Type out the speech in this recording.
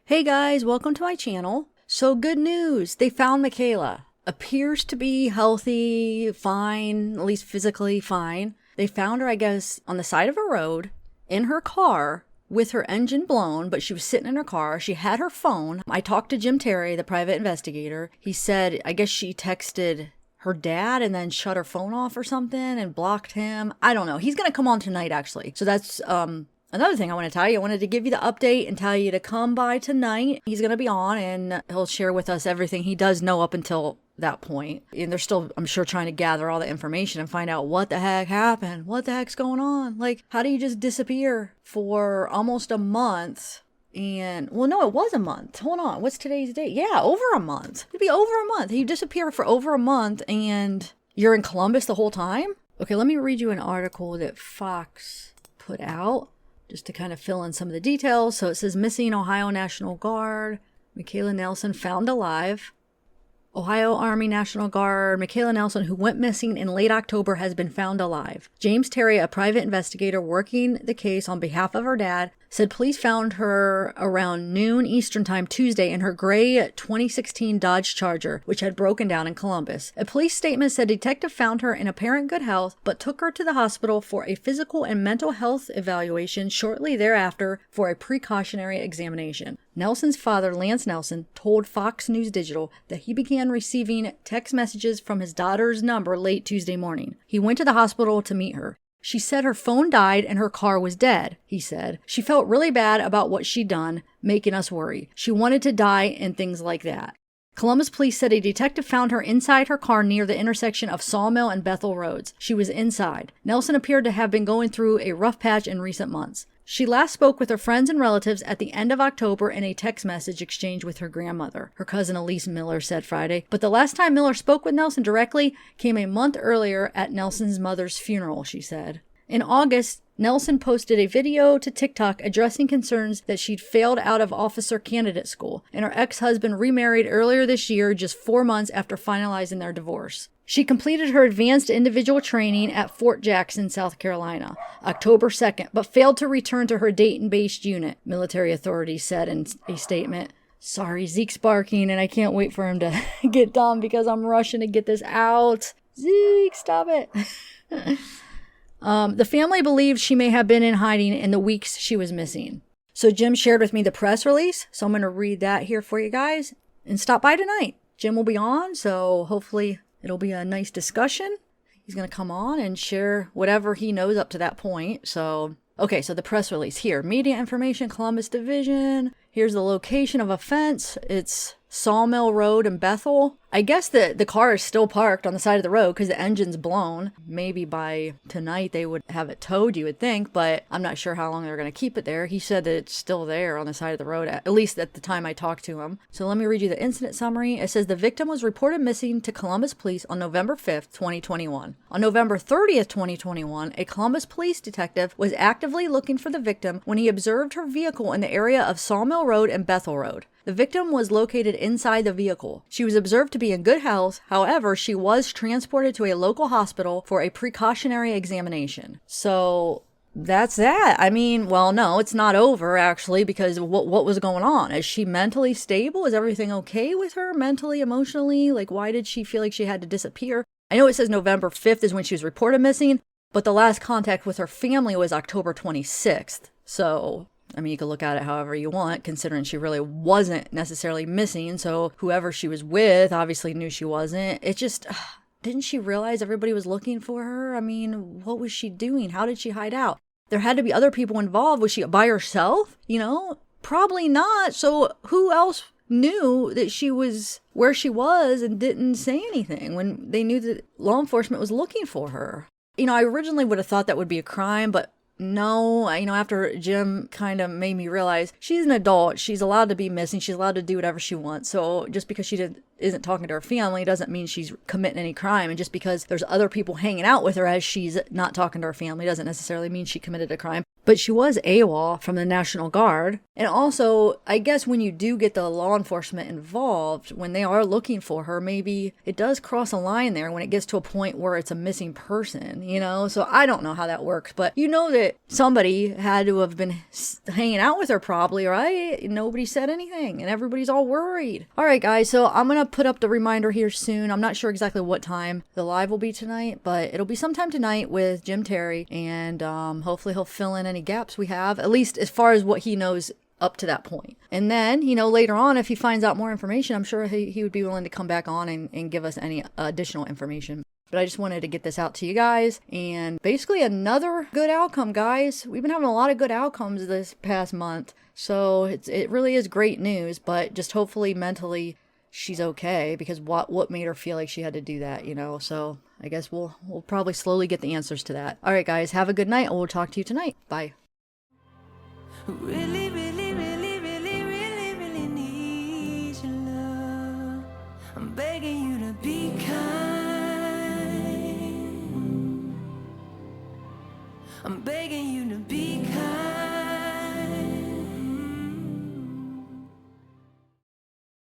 Hey guys, welcome to my channel. So good news, they found Michaela. Appears to be healthy, fine, at least physically fine. They found her, I guess, on the side of a road, in her car, with her engine blown, but she was sitting in her car. She had her phone. I talked to Jim Terry, the private investigator. He said, I guess she texted her dad and then shut her phone off or something and blocked him. I don't know. He's going to come on tonight, actually. So that's, another thing I want to tell you. I wanted to give you the update and tell you to come by tonight. He's going to be on and he'll share with us everything he does know up until that point. And they're still, I'm sure, trying to gather all the information and find out what the heck happened. What the heck's going on? Like, how do you just disappear for almost a month? And, well, no, it was a month. Hold on. What's today's date? Yeah, over a month. It'd be over a month. You disappear for over a month and you're in Columbus the whole time? Okay, let me read you an article that Fox put out, just to kind of fill in some of the details. So it says, missing Ohio National Guard, Michaela Nelson found alive. Ohio Army National Guard, Michaela Nelson, who went missing in late October, has been found alive. James Terry, a private investigator working the case on behalf of her dad, said police found her around noon Eastern Time Tuesday in her gray 2016 Dodge Charger, which had broken down in Columbus. A police statement said detective found her in apparent good health, but took her to the hospital for a physical and mental health evaluation shortly thereafter for a precautionary examination. Nelson's father, Lance Nelson, told Fox News Digital that he began receiving text messages from his daughter's number late Tuesday morning. He went to the hospital to meet her. She said her phone died and her car was dead, he said. She felt really bad about what she'd done, making us worry. She wanted to die and things like that. Columbus police said a detective found her inside her car near the intersection of Sawmill and Bethel Roads. She was inside. Nelson appeared to have been going through a rough patch in recent months. She last spoke with her friends and relatives at the end of October in a text message exchange with her grandmother, her cousin Elise Miller said Friday. But the last time Miller spoke with Nelson directly came a month earlier at Nelson's mother's funeral, she said. In August, Nelson posted a video to TikTok addressing concerns that she'd failed out of officer candidate school, and her ex-husband remarried earlier this year, just 4 months after finalizing their divorce. She completed her advanced individual training at Fort Jackson, South Carolina, October 2nd, but failed to return to her Dayton-based unit, military authorities said in a statement. Sorry, Zeke's barking, and I can't wait for him to get done because I'm rushing to get this out. Zeke, stop it. The family believes she may have been in hiding in the weeks she was missing. So Jim shared with me the press release, so I'm going to read that here for you guys. And stop by tonight. Jim will be on, so hopefully it'll be a nice discussion. He's going to come on and share whatever he knows up to that point. So, okay, so the press release here. Media information, Columbus Division. Here's the location of offense. It's Sawmill Road in Bethel. I guess the car is still parked on the side of the road because the engine's blown. Maybe by tonight they would have it towed, you would think, but I'm not sure how long they're going to keep it there. He said that it's still there on the side of the road, at least at the time I talked to him. So let me read you the incident summary. It says the victim was reported missing to Columbus police on November 5th, 2021. On November 30th, 2021, a Columbus police detective was actively looking for the victim when he observed her vehicle in the area of Sawmill Road and Bethel Road. The victim was located inside the vehicle. She was observed to be in good health. However, she was transported to a local hospital for a precautionary examination. So that's that. I mean, well, no, it's not over actually, because what was going on? Is she mentally stable? Is everything okay with her mentally, emotionally? Like, why did she feel like she had to disappear? I know it says November 5th is when she was reported missing, but the last contact with her family was October 26th. So I mean, you could look at it however you want, considering she really wasn't necessarily missing. So whoever she was with obviously knew she wasn't. It just, didn't she realize everybody was looking for her? I mean, what was she doing? How did she hide out? There had to be other people involved. Was she by herself? You know, probably not. So who else knew that she was where she was and didn't say anything when they knew that law enforcement was looking for her? You know, I originally would have thought that would be a crime, but no, after Jim kind of made me realize she's an adult. She's allowed to be missing. She's allowed to do whatever she wants. So just because she isn't talking to her family doesn't mean she's committing any crime. And just because there's other people hanging out with her as she's not talking to her family doesn't necessarily mean she committed a crime. But she was AWOL from the National Guard. And also, I guess when you do get the law enforcement involved, when they are looking for her, maybe it does cross a line there when it gets to a point where it's a missing person, you know? So I don't know how that works, but you know that somebody had to have been hanging out with her probably, right? Nobody said anything and everybody's all worried. All right, guys, so I'm going to put up the reminder here soon. I'm not sure exactly what time the live will be tonight, but it'll be sometime tonight with Jim Terry, and hopefully he'll fill in any gaps we have, at least as far as what he knows up to that point. And then, you know, later on, if he finds out more information, I'm sure he would be willing to come back on and give us any additional information. But I just wanted to get this out to you guys. And basically another good outcome, guys. We've been having a lot of good outcomes this past month. So it really is great news, but just hopefully mentally she's okay, because what made her feel like she had to do that, you know? So I guess we'll probably slowly get the answers to that. All right, guys, have a good night, and we'll talk to you tonight. Bye. Really, really